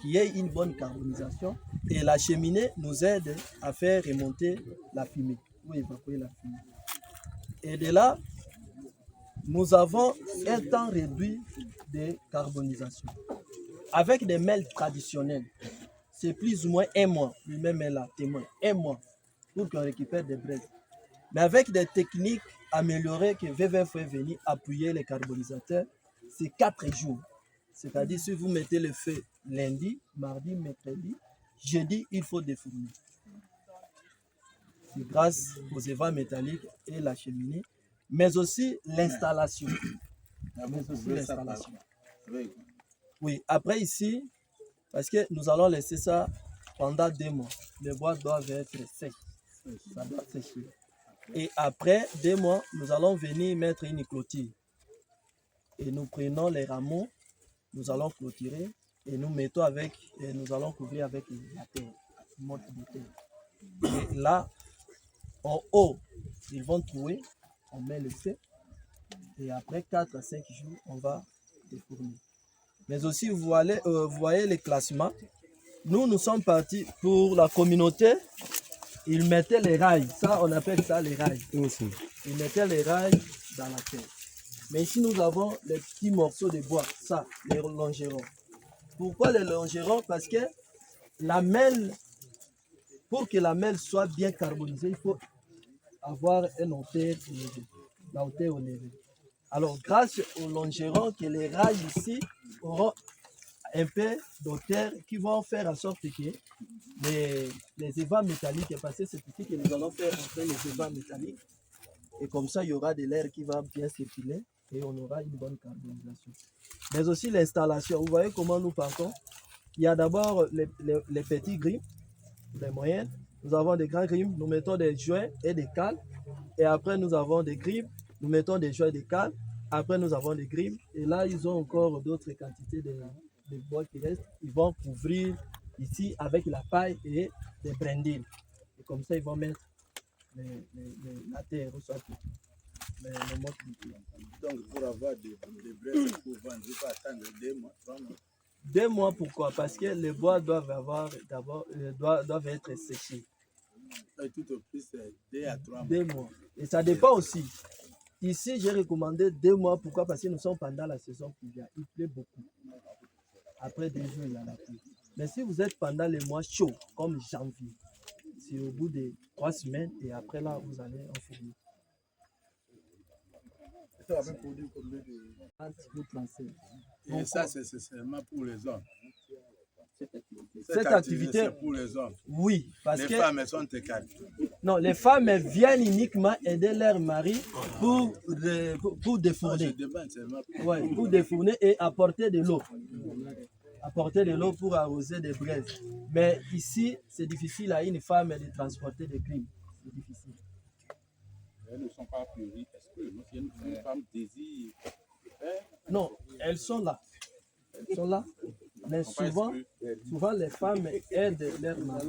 O: qu'il y ait une bonne carbonisation. Et la cheminée nous aide à faire remonter la fumée, ou évacuer la fumée. Et de là, nous avons un temps réduit de carbonisation. Avec des mêles traditionnelles, c'est plus ou moins 1 mois, lui-même est là, témoin, 1 mois, pour qu'on récupère des braises. Mais avec des techniques améliorées que VVF est venu appuyer les carbonisateurs, c'est 4 jours. C'est-à-dire, si vous mettez le feu lundi, mardi, mercredi, jeudi, il faut défourner. C'est grâce aux évents métalliques et la cheminée, mais aussi l'installation. Oui, après ici, parce que nous allons laisser ça pendant 2 mois. Les bois doivent être secs. Ça doit sécher. Et après 2 mois, nous allons venir mettre une clôture. Et nous prenons les rameaux, nous allons clôturer et nous mettons avec, et nous allons couvrir avec la terre, morte de terre. Et là, en haut, ils vont trouver, on met le feu. Et après 4 à 5 jours, on va défourner. Mais aussi, vous voyez les classements. Nous sommes partis pour la communauté. Ils mettaient les rails. Ça, on appelle ça les rails. Ils mettaient les rails dans la terre. Mais ici, nous avons les petits morceaux de bois. Ça, les longerons. Pourquoi les longerons? Parce que la mêle, pour que la mêle soit bien carbonisée, il faut avoir une hauteur élevée. La hauteur élevée. Alors, grâce aux longerons, que les rails ici auront un peu d'auteur qui vont faire en sorte que les évents métalliques, parce que c'est ici que nous allons faire entrer les évents métalliques. Et comme ça, il y aura de l'air qui va bien circuler et on aura une bonne carbonisation. Mais aussi l'installation. Vous voyez comment nous partons? Il y a d'abord les petits grimes, les moyennes. Nous avons des grands grimes, nous mettons des joints et des cales. Et après, nous avons des grimes, nous mettons des joints et des cales. Après, nous avons des grimes. Et là, ils ont encore d'autres quantités de bois qui restent. Ils vont couvrir ici avec la paille et des brindilles. Et comme ça, ils vont mettre la terre au sol.
H: Donc, pour avoir des braises pour vendre, il faut attendre 2 mois, 3 mois.
O: 2 mois, pourquoi? Parce que les bois doivent être séchés.
H: Et tout au plus, 2 à 3 mois.
O: 2 mois. Et ça dépend aussi. Ici, j'ai recommandé 2 mois. Pourquoi? Parce que nous sommes pendant la saison pluviale. Il pleut beaucoup. Après 2 jours, il y a la pluie. Mais si vous êtes pendant les mois chauds, comme janvier, c'est au bout de 3 semaines et après là, vous allez en fournir.
H: Ça va produire combien de... Et ça, c'est seulement pour les hommes.
O: Cette activité,
H: c'est pour les hommes.
O: Oui, parce
H: les
O: que...
H: femmes, elles sont écartées.
O: Non, les femmes elles viennent uniquement aider leur mari pour défourner. Ouais, pour défourner et apporter de l'eau. Apporter de l'eau pour arroser des braises. Mais ici, c'est difficile à une femme de transporter des grimes. C'est difficile.
Q: Elles ne sont pas prioritaires. Est-ce que une femme désire faire?
O: Non, elles sont là. Elles sont là. Mais souvent, les femmes aident leur mari.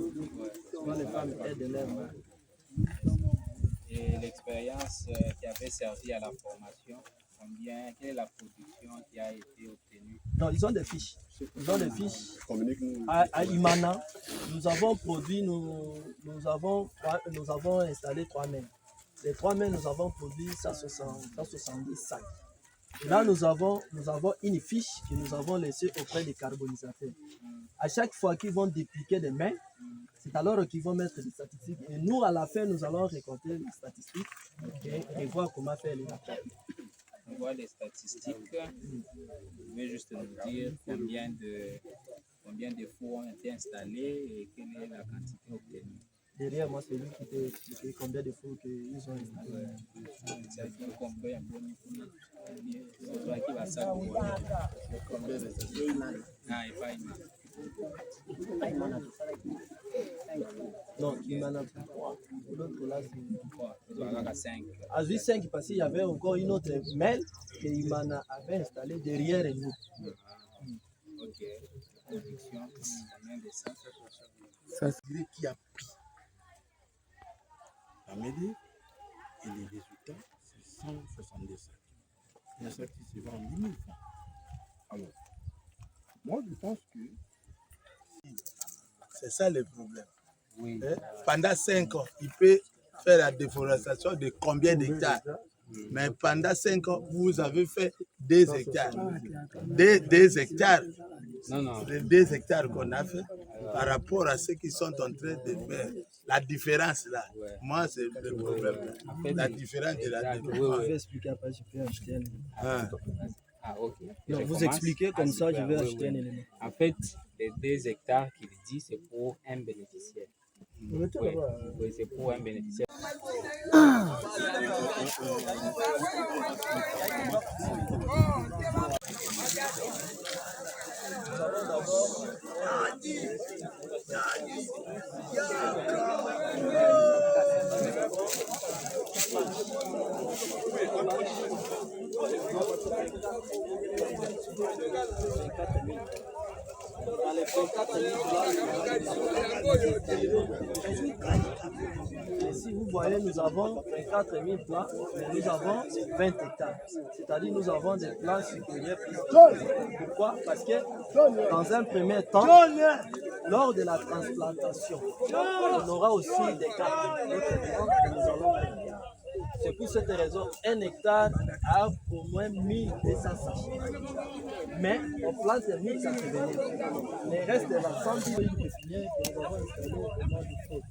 O: Souvent, les femmes aident leur mari.
J: Et l'expérience qui avait servi à la formation, quelle est la production qui a été obtenue?
O: Non, ils ont des fiches. Ils ont des fiches. À Imana, nous avons produit, nous avons installé 3 mains. Les 3 mains, nous avons produit 170 sacs. Là, nous avons une fiche que nous avons laissée auprès des carbonisateurs. À chaque fois qu'ils vont dépliquer des mains, c'est alors qu'ils vont mettre des statistiques. Et nous, à la fin, nous allons récolter les statistiques et voir comment faire les rapports.
J: On voit les statistiques. Je vais juste nous dire combien de fours ont été installés et quelle est la quantité obtenue.
O: Derrière moi, c'est lui qui peut expliquer combien de fours qu'ils ont installés.
J: C'est-à-dire combien de fours. C'est toi qui vas savoir. Non, il pas Imana.
O: Non, Imana 3. L'autre là, c'est
J: 3. Il 5.
O: À 5 parce qu'il y avait encore une autre mail que Imana avait installée derrière nous.
J: Ok. Production, combien de ça?
H: Ça, c'est lui qui a pris la mêlée et les résultats, c'est 162 sacs. Il y a ça qui se vend en 10 000 francs. Alors, moi, je pense que c'est ça le problème.
J: Oui.
H: Pendant 5 ans, il peut faire la déforestation de combien d'hectares? Mais pendant 5 ans, vous avez fait 2 hectares. 2 hectares.
J: Non.
H: Les 2 hectares qu'on a fait par rapport à ceux qui sont en train de faire. La différence là, moi c'est le problème. La différence de la différence.
O: Je vais expliquer après, je peux acheter un élément.
J: Ok.
O: Non, vous expliquez comme ça, je vais acheter un élément.
J: En fait, les 2 hectares qu'il dit, c'est pour un bénéficiaire. Oui, c'est pour un bénéficiaire.
O: Si vous voyez, nous avons 24 000 plants, mais nous avons 20 hectares. C'est-à-dire nous avons des plants supérieurs. Pourquoi? Parce que dans un premier temps, lors de la transplantation, on aura aussi des cas que nous allons faire. C'est pour cette raison, 1 hectare a au moins 1200 sachets. Mais on plante 1000 sachets. Les restes de l'ensemble du pays pépinière que nous avons installé au mois de février.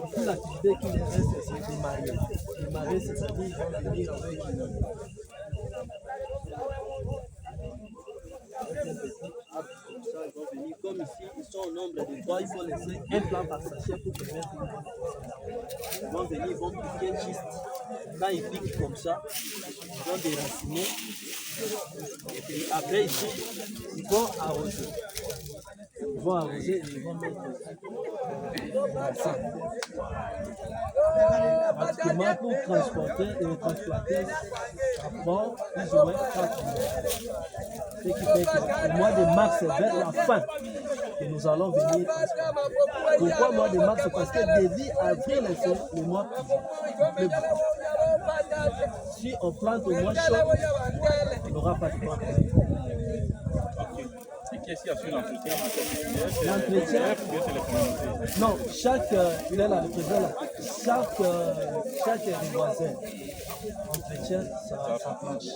O: Ici, l'activité qui les reste, c'est des mariés. Les mariés, c'est-à-dire qu'ils vont venir avec comme ici, ils sont au nombre de 3, il faut laisser un plant par sachet pour permettre une bonne. Ils vont venir, ils vont piquer juste. Quand ils piquent comme ça, ils vont déraciner. Et puis après, ici, ils vont arroser. Ils vont arroser et ils vont mettre ça. Pratiquement pour transporter et transplanter, ça prend plus ou moins 4 mois. Ce qui fait qu'au mois de mars, vers la fin, que nous allons venir transporter. Pourquoi mois de mars? Parce que début avril, c'est le mois plus beau. Si on plante au mois chaud, il n'aura pas de temps.
Q: Qu'est-ce qu'il y a sur l'entretien?
O: L'entretien, non, il est là, le président là, chaque voisin, l'entretien, ça marche.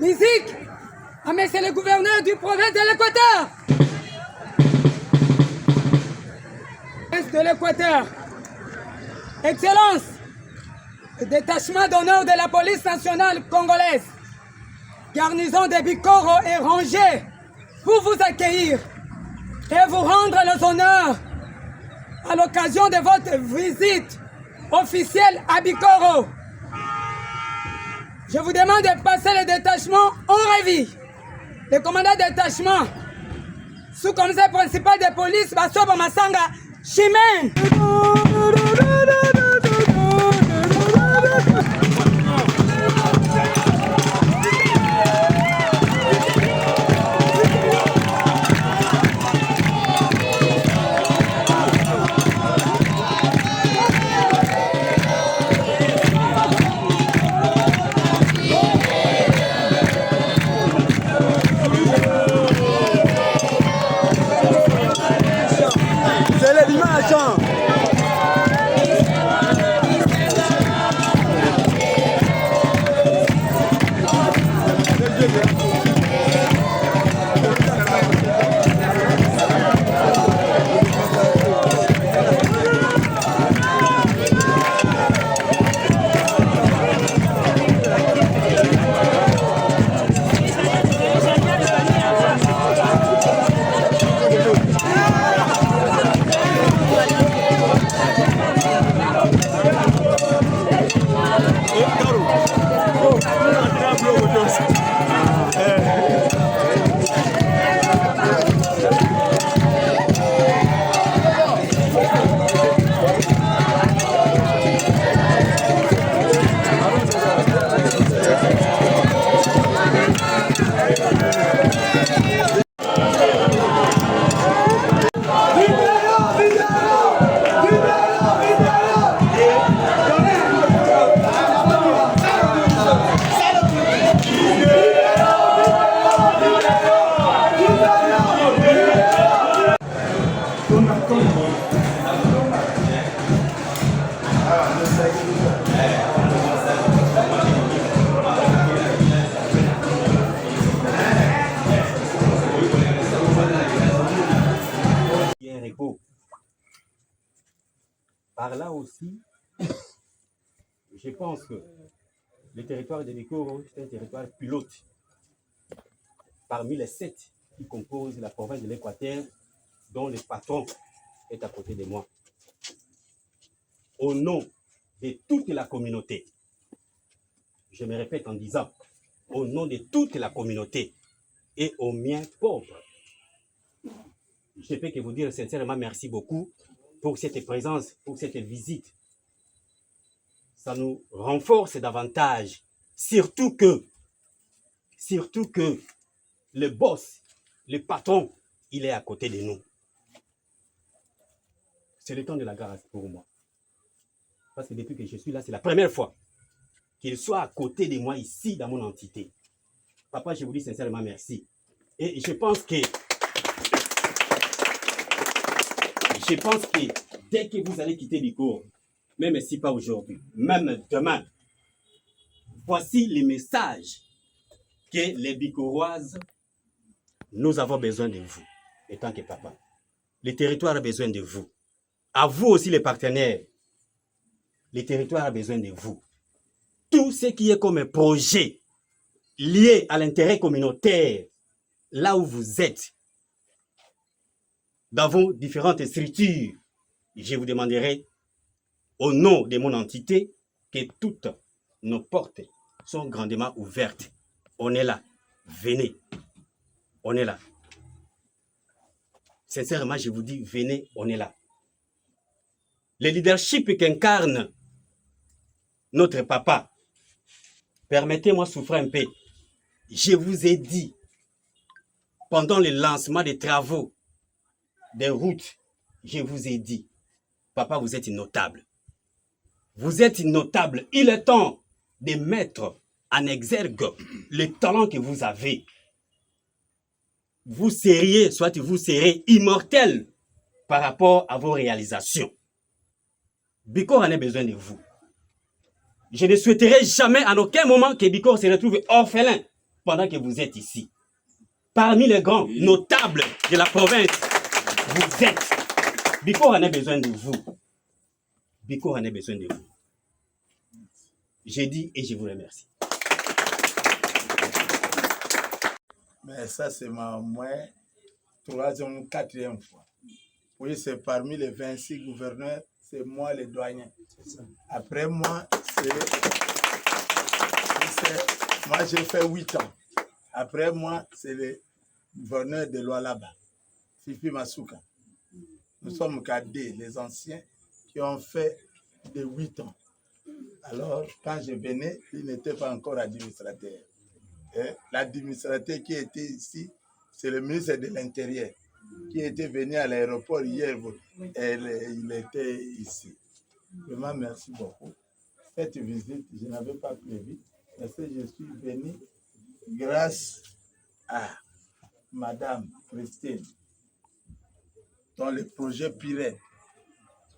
R: Musique à monsieur le gouverneur du province de l'Équateur. De l'Équateur. Excellence, le détachement d'honneur de la police nationale congolaise, garnison de Bikoro est rangé pour vous accueillir et vous rendre les honneurs à l'occasion de votre visite officielle à Bikoro. Je vous demande de passer le détachement en revue. Le commandant de détachement, sous-commissaire principal de police, Basobo Masanga Chimène.
S: Par là aussi, je pense que le territoire de Bikoro est un territoire pilote parmi les 7 qui composent la province de l'Équateur, dont le patron est à côté de moi. Au nom de toute la communauté, je me répète en disant, au nom de toute la communauté et aux miens pauvres, je peux que vous dire sincèrement merci beaucoup pour cette présence, pour cette visite. Ça nous renforce davantage, surtout que le boss, le patron, il est à côté de nous. C'est le temps de la grâce pour moi. Parce que depuis que je suis là, c'est la première fois qu'il soit à côté de moi ici, dans mon entité. Papa, je vous dis sincèrement merci. Et je pense que dès que vous allez quitter Bikoro, même si pas aujourd'hui, même demain, voici les messages que les Bikoroises, nous avons besoin de vous, en tant que papa. Le territoire a besoin de vous. À vous aussi les partenaires, le territoire a besoin de vous. Tout ce qui est comme un projet lié à l'intérêt communautaire, là où vous êtes, dans vos différentes structures, je vous demanderai, au nom de mon entité, que toutes nos portes sont grandement ouvertes. On est là. Venez. On est là. Sincèrement, je vous dis, venez, on est là. Le leadership qu'incarne notre papa, permettez-moi de souffrir un peu. Je vous ai dit, pendant le lancement des travaux, des routes, je vous ai dit, papa, vous êtes notable. Vous êtes notable. Il est temps de mettre en exergue le talent que vous avez. Vous seriez, soit vous serez immortel par rapport à vos réalisations. Bikoro en a besoin de vous. Je ne souhaiterais jamais, en aucun moment, que Bikoro se retrouve orphelin pendant que vous êtes ici. Parmi les grands notables de la province, vous êtes. Biko en a besoin de vous. Biko en a besoin de vous. J'ai dit et je vous remercie.
H: Mais ça, c'est ma moins 3e ou 4e fois. Oui, c'est parmi les 26 gouverneurs, c'est moi le doyen. Après moi, moi j'ai fait 8 ans. Après moi, c'est le gouverneur de Lualaba, Fifi Masuka. Nous sommes cadets, les anciens, qui ont fait de 8 ans. Alors, quand je venais, il n'était pas encore administrateur. L'administrateur qui était ici, c'est le ministre de l'Intérieur, qui était venu à l'aéroport hier. Il était ici. Vraiment, merci beaucoup. Cette visite, je n'avais pas prévu, parce que je suis venu grâce à Madame Christine, dans le projet Pirate.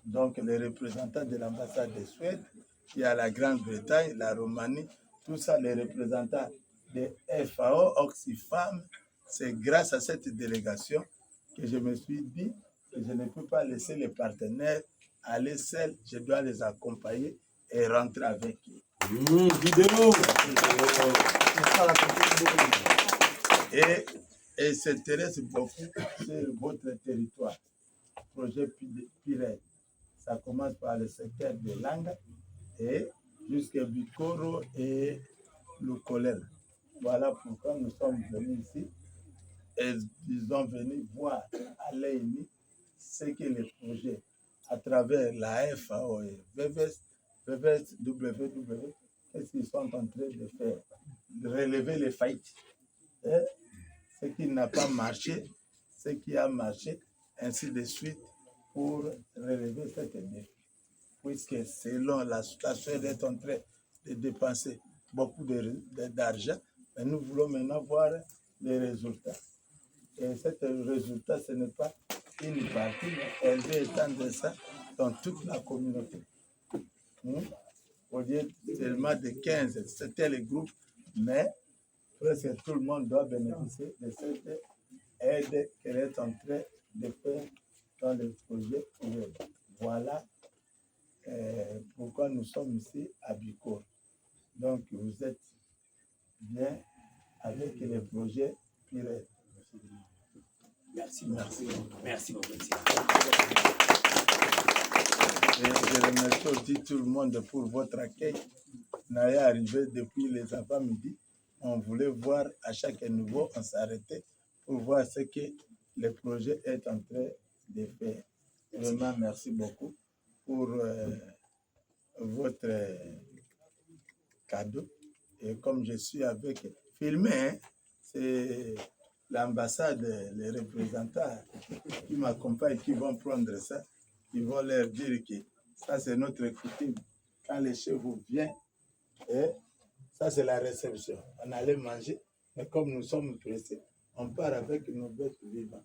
H: Donc, les représentants de l'ambassade de Suède, qui est à la Grande-Bretagne, la Roumanie, tout ça, les représentants de FAO, Oxfam, c'est grâce à cette délégation que je me suis dit que je ne peux pas laisser les partenaires aller seuls, je dois les accompagner et rentrer avec eux. Et s'intéresse beaucoup sur votre territoire. Projet Pirate. Ça commence par le secteur de Langa et jusqu'à Bikoro et le Kolel. Voilà pourquoi nous sommes venus ici. Et ils sont venus voir à l'ENI ce que les projets à travers la FAO et WW, qu'est-ce qu'ils sont en train de faire? De relever les faillites. Et ce qui n'a pas marché, ce qui a marché, ainsi de suite, pour relever cette défi. Puisque selon la Suède est en train de dépenser beaucoup d'argent, mais nous voulons maintenant voir les résultats. Et ce résultat, ce n'est pas une partie, mais elle veut étendre ça dans toute la communauté. Au lieu seulement de 15, c'était le groupe, mais presque tout le monde doit bénéficier de cette aide qu'elle est en train de faire dans le projet. Voilà pourquoi nous sommes ici à Bikoro. Donc, vous êtes bien avec les projets Pirate.
S: Merci, merci, merci beaucoup.
H: Et je remercie aussi tout le monde pour votre accueil. On est arrivé depuis les avant-midi. On voulait voir à chaque niveau, on s'arrêtait pour voir ce que le projet est en train de faire. Vraiment, merci beaucoup pour votre cadeau. Et comme je suis avec filmé, hein, c'est l'ambassade, les représentants qui m'accompagnent, qui vont prendre ça, qui vont leur dire que ça c'est notre coutume. Quand les chefs viennent, et ça c'est la réception. On allait manger, mais comme nous sommes pressés, on part avec nos bêtes vivantes.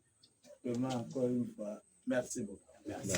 H: Vraiment, encore une fois, merci beaucoup. Merci.